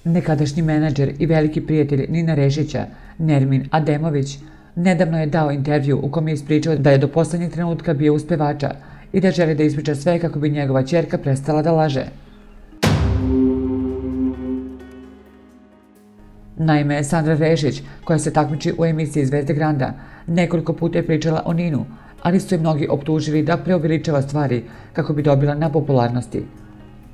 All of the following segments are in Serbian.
Nekadašnji menadžer i veliki prijatelj Nina Rešića, Nermin Ademović, nedavno je dao intervju u kom je ispričao da je do poslednjeg trenutka bio uz pevača i da želi da ispriča sve kako bi njegova ćerka prestala da laže. Naime, Sandra Rešić, koja se takmiči u emisiji Zvezde Granda, nekoliko puta je pričala o Ninu, ali su je mnogi optužili da preuveličava stvari kako bi dobila na popularnosti.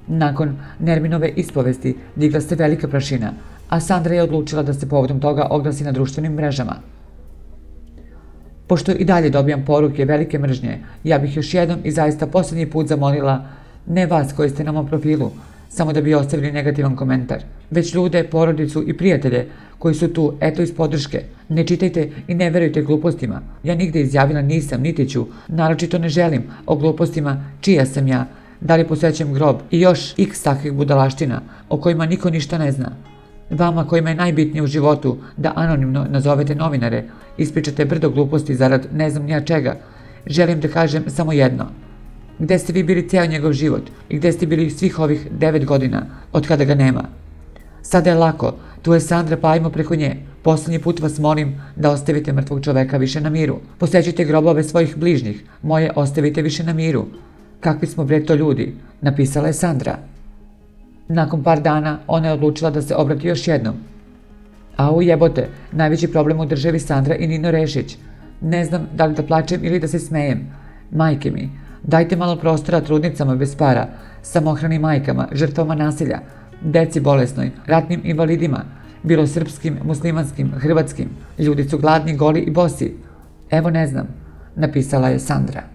Nakon Nerminove ispovesti digla se velika prašina, a Sandra je odlučila da se povodom toga oglasi na društvenim mrežama. Pošto i dalje dobijam poruke velike mržnje, ja bih još jednom i zaista posljednji put zamolila ne vas koji ste na mom profilu, samo da bi ostavili negativan komentar, već ljude, porodicu i prijatelje koji su tu eto iz podrške. Ne čitajte i ne verujte glupostima. Ja nigde izjavila nisam, niti ću, naročito ne želim o glupostima čija sam ja, da li posećam grob i još x takvih budalaština o kojima niko ništa ne zna. Vama kojima je najbitnije u životu da anonimno nazovete novinare, ispričate brdo gluposti zarad ne znam nija čega, želim da kažem samo jedno. Gde ste vi bili ceo njegov život i gde ste bili svih ovih 9 godina od kada ga nema? Sada je lako, tu je Sandra, pa ajmo preko nje. Poslednji put vas molim da ostavite mrtvog čoveka više na miru. Posećite grobove svojih bližnjih, moje ostavite više na miru. Kakvi smo bre to ljudi, napisala je Sandra. Nakon par dana ona je odlučila da se obrati još jednom. Au jebote, najveći problem u državi Sandra i Nino Rešić. Ne znam da li da plačem ili da se smejem. Majke mi, dajte malo prostora trudnicama bez para, samohranim majkama, žrtvama nasilja, deci bolesnoj, ratnim invalidima, bilo srpskim, muslimanskim, hrvatskim. Ljudi su gladni, goli i bosi. Evo ne znam, napisala je Sandra.